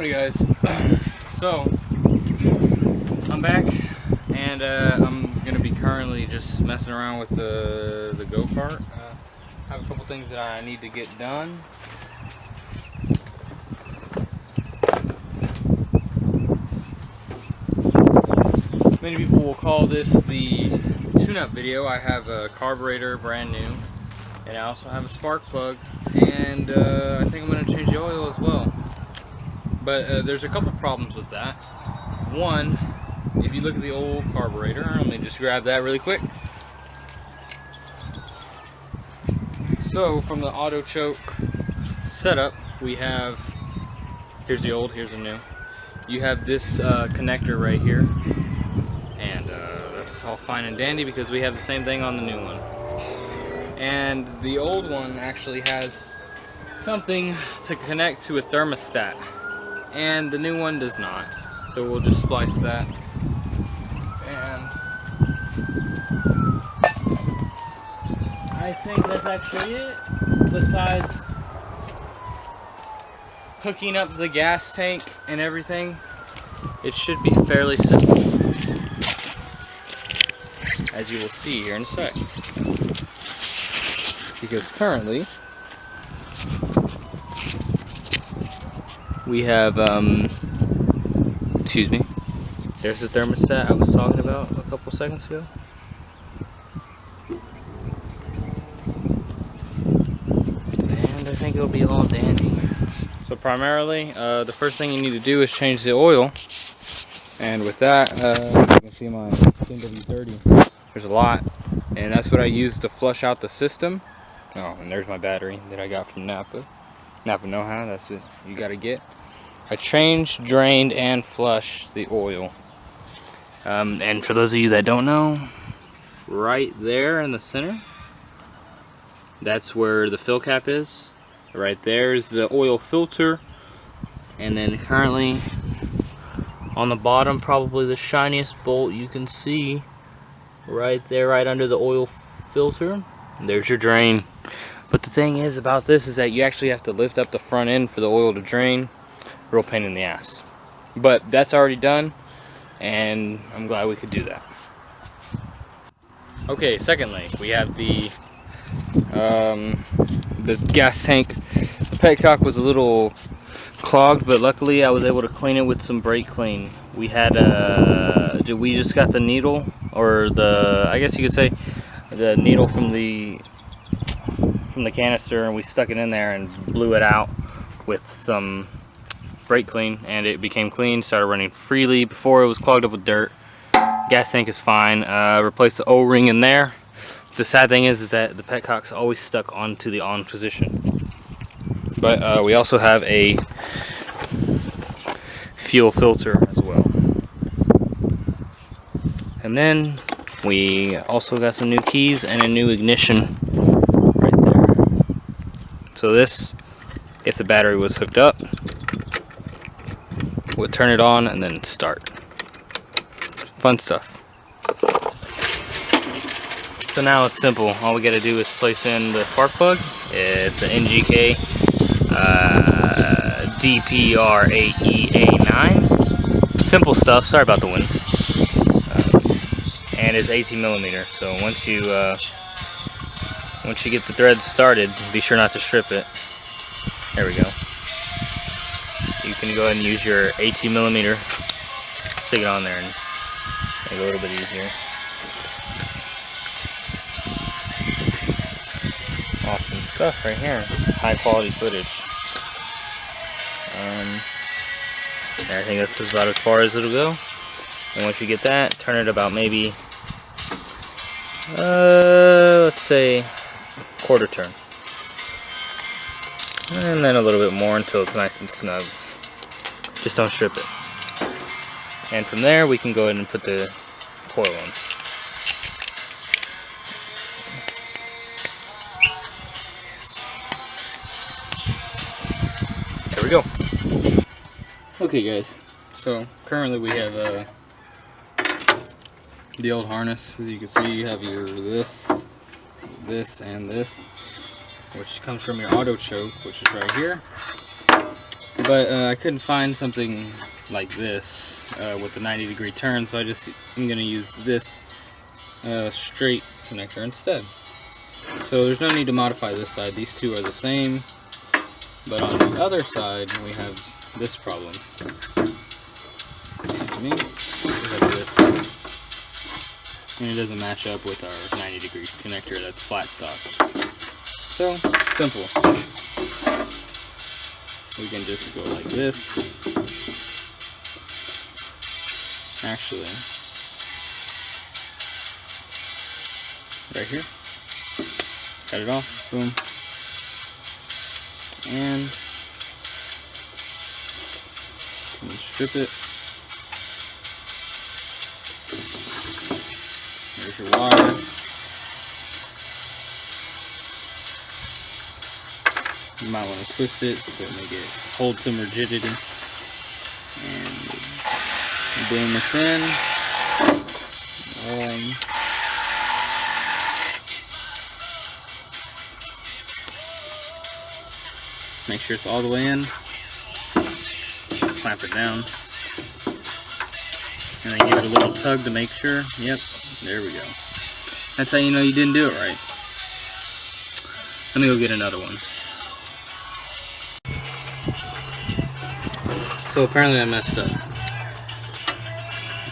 Hey guys, so I'm back and I'm gonna be currently just messing around with the go-kart. I have a couple things that I need to get done. Many people will call this the tune-up video. I have a carburetor brand new, and I also have a spark plug, and I think I'm gonna change the oil as well. But there's a couple problems with that. One, if you look at the old carburetor, let me just grab that really quick. So from the auto choke setup, we have, here's the old, here's the new. You have this connector right here, and that's all fine and dandy because we have the same thing on the new one. And the old one actually has something to connect to a thermostat, and the new one does not. So we'll just splice that. And I think that's actually it. Besides hooking up the gas tank and everything, it should be fairly simple, as you will see here in a sec. Because currently we have, excuse me, there's the thermostat I was talking about a couple seconds ago. And I think it'll be all dandy. So primarily, the first thing you need to do is change the oil. And with that, you can see my CW30. There's a lot, and that's what I use to flush out the system. Oh, and there's my battery that I got from Napa. Napa know-how, that's what you gotta get. I changed, drained, and flushed the oil. And for those of you that don't know, right there in the center, that's where the fill cap is. Right there is the oil filter. And then currently, on the bottom, probably the shiniest bolt you can see, right there, right under the oil filter, there's your drain. But the thing is about this is that you actually have to lift up the front end for the oil to drain. Real pain in the ass. But that's already done, and I'm glad we could do that. Okay, secondly, we have the gas tank. The petcock was a little clogged, but luckily I was able to clean it with some brake clean. We had we just got the needle, or the, I guess you could say, the needle from the canister, and we stuck it in there and blew it out with some brake clean, and it became clean, started running freely. Before it was clogged up with dirt. Gas tank is fine. Replaced the O-ring in there. The sad thing is that the petcock's always stuck onto the on position. But we also have a fuel filter as well. And then we also got some new keys and a new ignition right there. So this, if the battery was hooked up, we'll turn it on and then start. Fun stuff. So now it's simple. All we gotta do is place in the spark plug. It's an NGK DPR8EA9. Simple stuff. Sorry about the wind. And it's 18mm. So once you get the threads started, be sure not to strip it. There we go. You can go ahead and use your 18mm, stick it on there, and make it a little bit easier. Awesome stuff right here. High quality footage. I think that's about as far as it'll go. And once you get that, turn it about maybe, let's say, quarter turn. And then a little bit more until it's nice and snug. Just don't strip it. And from there, we can go ahead and put the coil on. There we go. Okay guys, so currently we have the old harness. As you can see, you have your this, and this, which comes from your auto choke, which is right here. But I couldn't find something like this with the 90-degree turn, so I'm going to use this straight connector instead. So there's no need to modify this side. These two are the same, but on the other side we have this problem. We have this, and it doesn't match up with our 90-degree connector that's flat stock. So simple. We can just go like this. Actually, right here. Cut it off. Boom. And strip it. There's your wire. You might want to twist it so it make it hold some rigidity. And boom, it's in. Make sure it's all the way in. Clamp it down. And then give it a little tug to make sure. Yep, there we go. That's how you know you didn't do it right. Let me go get another one. So apparently I messed up.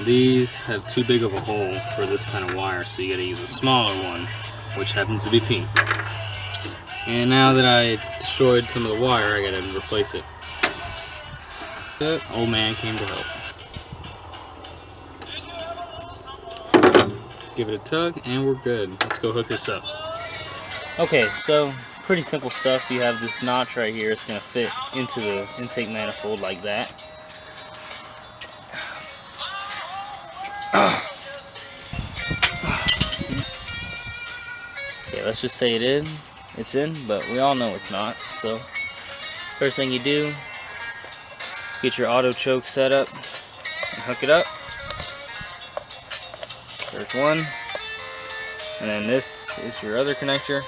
These have too big of a hole for this kind of wire, so you gotta use a smaller one, which happens to be pink. And now that I destroyed some of the wire, I gotta replace it. The old man came to help. Give it a tug, and we're good. Let's go hook this up. Okay, so pretty simple stuff. You have this notch right here. It's gonna fit into the intake manifold like that. Okay, let's just say it's in, but we all know it's not. So first thing you do, get your auto choke set up and hook it up. There's one, and then this is your other connector.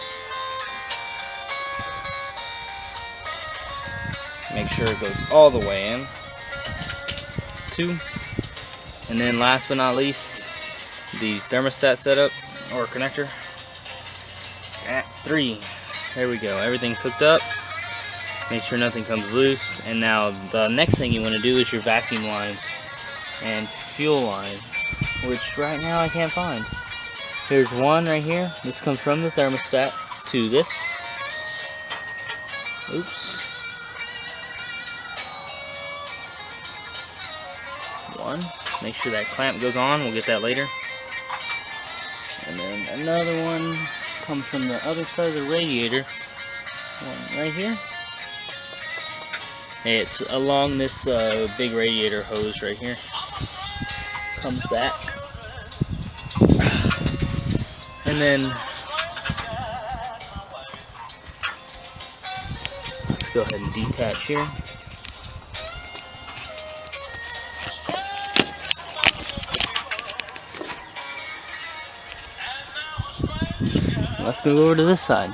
Make sure it goes all the way in. 2, and then last but not least, the thermostat setup or connector at 3. There we go. Everything's hooked up. Make sure nothing comes loose. And now the next thing you want to do is your vacuum lines and fuel lines, which right now I can't find. Here's one right here. This comes from the thermostat to this. Oops. One. Make sure that clamp goes on. We'll get that later. And then another one comes from the other side of the radiator. One right here. It's along this big radiator hose right here. Comes back. And then let's go ahead and detach here. Let's move over to this side.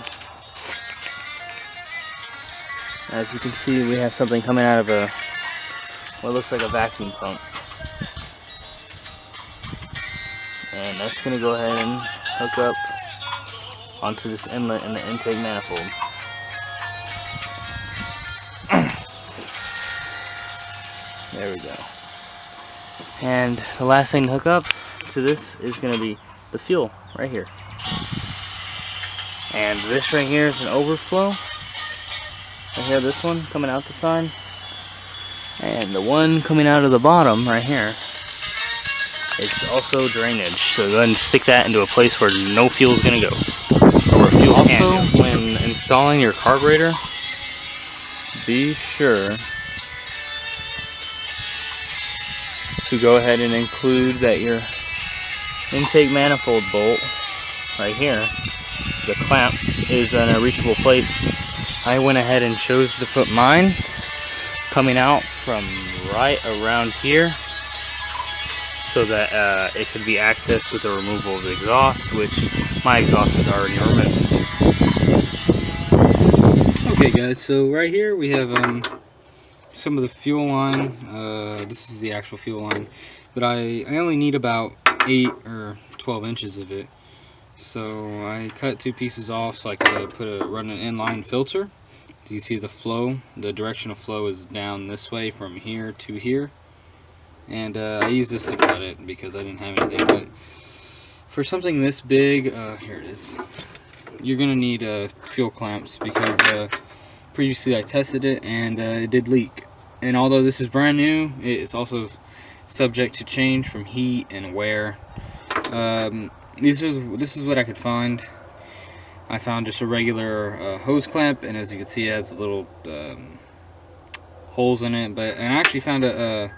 As you can see, we have something coming out of what looks like a vacuum pump. And that's going to go ahead and hook up onto this inlet in the intake manifold. There we go. And the last thing to hook up to this is going to be the fuel right here. And this right here is an overflow. Right here, this one coming out the side. And the one coming out of the bottom right here is also drainage. So go ahead and stick that into a place where no fuel is going to go. Or where fuel can go. Also, when installing your carburetor, be sure to go ahead and include that your intake manifold bolt right here, the clamp, is in a reachable place. I went ahead and chose to put mine coming out from right around here so that it could be accessed with the removal of the exhaust, which my exhaust is already removed. Okay guys, so right here we have some of the fuel line. This is the actual fuel line, but I only need about 8 or 12 inches of it. So I cut 2 pieces off so I could run an inline filter. As you see, the flow, the direction of flow is down this way from here to here. And I use this to cut it because I didn't have anything. But for something this big, here it is, you're gonna need fuel clamps because previously I tested it and it did leak. And although this is brand new, it's also subject to change from heat and wear. This is what I could find. I found just a regular hose clamp, and as you can see, it has little holes in it. And I actually found a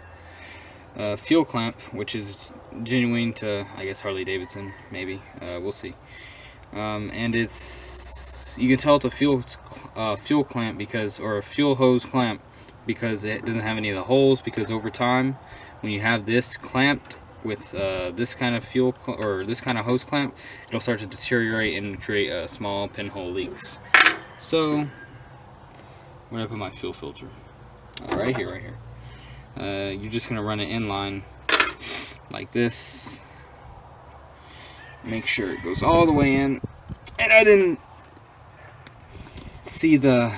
fuel clamp, which is genuine to, I guess, Harley Davidson, maybe. We'll see. And you can tell it's a fuel clamp or a fuel hose clamp because it doesn't have any of the holes. Because over time, when you have this clamped with this kind of this kind of hose clamp, it'll start to deteriorate and create small pinhole leaks. So where do I put my fuel filter? Right here. You're just gonna run it inline like this. Make sure it goes all the way in. And I didn't see the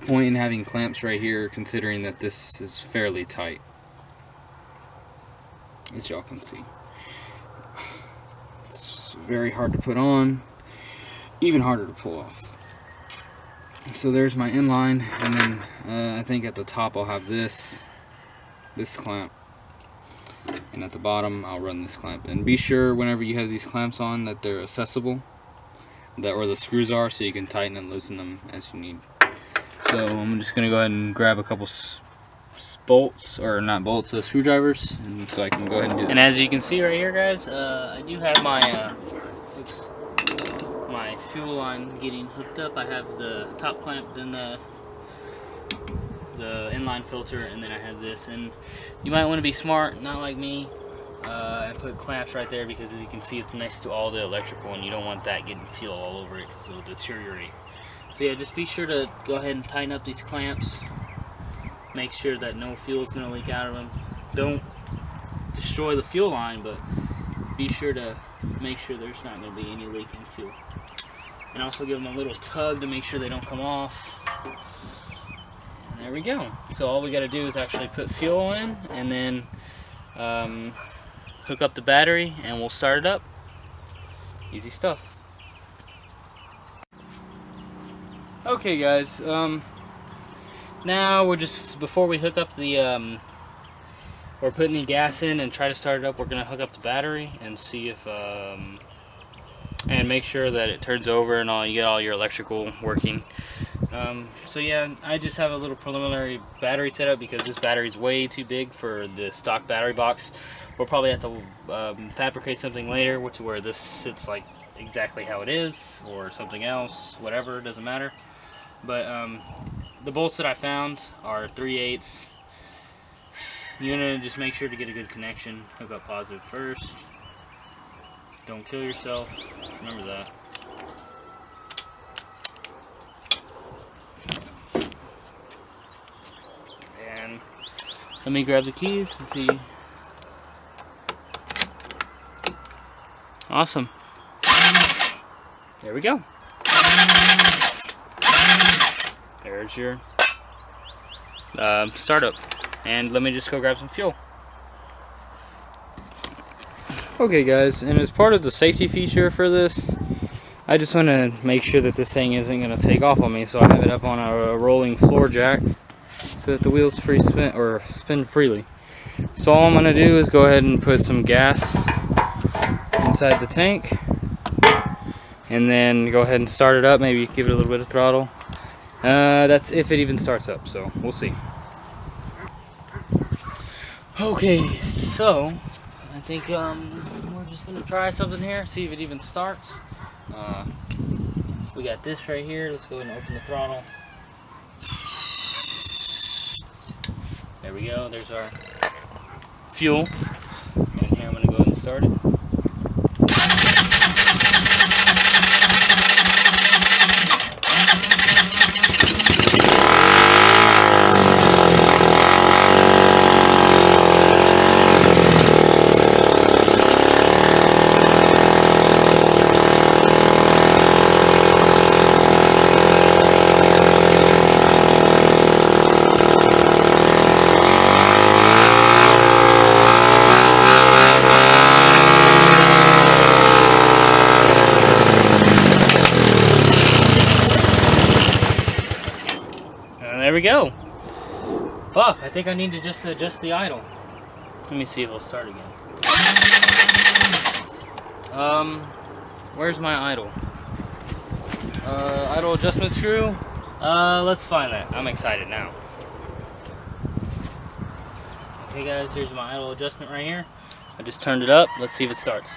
point in having clamps right here, considering that this is fairly tight, as y'all can see. It's very hard to put on, even harder to pull off. So there's my inline, and then I think at the top I'll have this clamp, and at the bottom I'll run this clamp. And be sure whenever you have these clamps on that they're accessible, where the screws are, so you can tighten and loosen them as you need. So I'm just gonna go ahead and grab a couple bolts, or not bolts, screwdrivers, and so I can go ahead and do this. And as you can see right here, guys, I do have my my fuel line getting hooked up. I have the top clamp, then the inline filter, and then I have this. And you might want to be smart, not like me, and put clamps right there, because as you can see, it's next to all the electrical, and you don't want that getting fuel all over it because it'll deteriorate. So yeah, just be sure to go ahead and tighten up these clamps. Make sure that no fuel is going to leak out of them. Don't destroy the fuel line, but be sure to make sure there's not going to be any leaking fuel. And also give them a little tug to make sure they don't come off. And there we go. So all we got to do is actually put fuel in, and then hook up the battery, and we'll start it up. Easy stuff. Okay, guys. Now we're just, before we hook up the or put any gas in and try to start it up, we're gonna hook up the battery and see if and make sure that it turns over and all, you get all your electrical working. So yeah, I just have a little preliminary battery setup because this battery is way too big for the stock battery box. We'll probably have to fabricate something later where this sits like exactly how it is, or something else, whatever, doesn't matter. But the bolts that I found are 3/8. You're gonna just make sure to get a good connection. Hook up positive first. Don't kill yourself. Remember that. And let me grab the keys and see. Awesome. There we go. There's your startup. And let me just go grab some fuel. Okay, guys, and as part of the safety feature for this, I just want to make sure that this thing isn't going to take off on me, so I have it up on a rolling floor jack so that the wheels spin freely. So all I'm going to do is go ahead and put some gas inside the tank, and then go ahead and start it up. Maybe give it a little bit of throttle. That's if it even starts up, so we'll see. Okay, so I think we're just gonna try something here, see if it even starts. We got this right here. Let's go ahead and open the throttle. There we go. There's our fuel. And here I'm gonna go ahead and start it. we go. Fuck, I think I need to just adjust the idle. Let me see if it'll start again. Where's my idle? Idle adjustment screw. Let's find that. I'm excited now. Okay guys, here's my idle adjustment right here. I just turned it up. Let's see if it starts.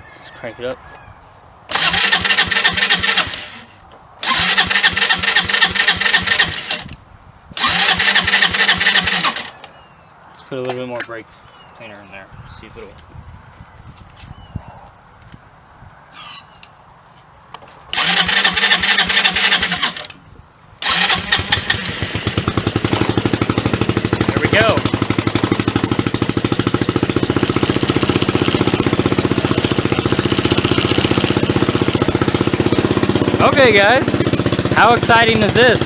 Let's crank it up. Let's put a little bit more brake cleaner in there. See if it'll. Go. Okay guys, how exciting is this?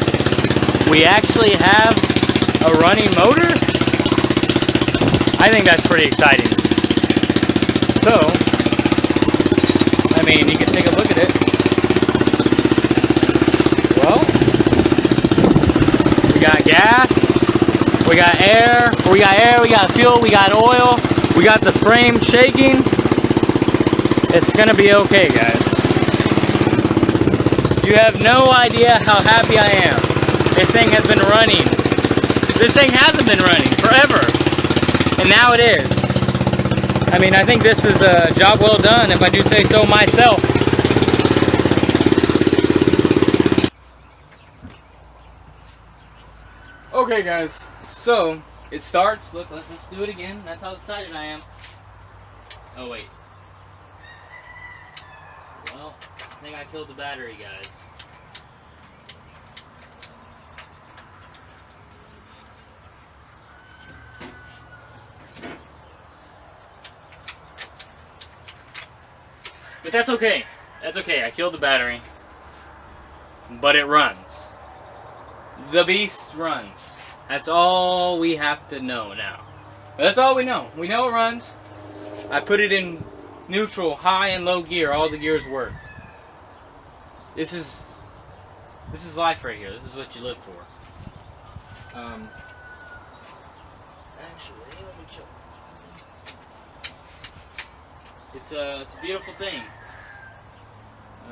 We actually have a running motor? I think that's pretty exciting. So, I mean, you can take a look at it. Well, we got gas. We got air, we got fuel, we got oil, we got the frame shaking. It's gonna be okay, guys. You have no idea how happy I am. This thing has been running. This thing hasn't been running forever. And now it is. I mean, I think this is a job well done, if I do say so myself. Okay guys, so it starts. Look, let's just do it again. That's how excited I am. Oh wait. Well, I think I killed the battery, guys. But that's okay. That's okay. I killed the battery. But it runs. The beast runs. That's all we have to know now. That's all we know. We know it runs. I put it in neutral, high and low gear. All the gears work. This is life right here. This is what you live for. Actually, let me check. It's a beautiful thing.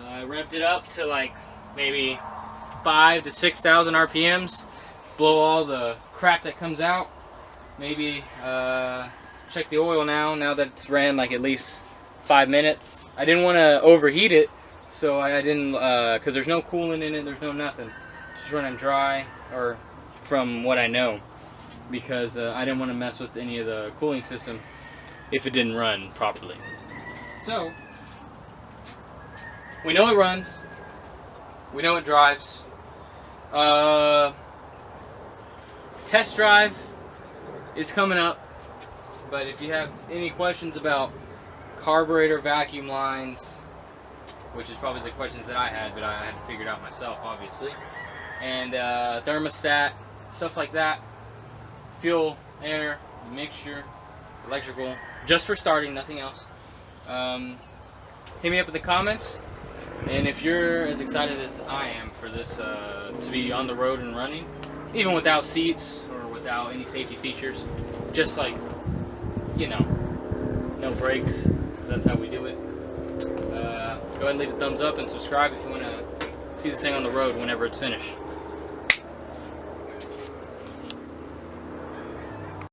I revved it up to like maybe 5,000 to 6,000 RPMs. Blow all the crap that comes out. Maybe check the oil now that it's ran like at least 5 minutes. I didn't want to overheat it, so I didn't, because there's no coolant in it, there's no nothing. It's just running dry, or from what I know, because I didn't want to mess with any of the cooling system if it didn't run properly. So, we know it runs. We know it drives. Test drive is coming up, but if you have any questions about carburetor vacuum lines, which is probably the questions that I had, but I had to figure it out myself, obviously, and thermostat, stuff like that, fuel, air, mixture, electrical, just for starting, nothing else, hit me up in the comments. And if you're as excited as I am for this to be on the road and running, even without seats or without any safety features, just like, you know, no brakes, because that's how we do it, go ahead and leave a thumbs up and subscribe if you want to see this thing on the road whenever it's finished.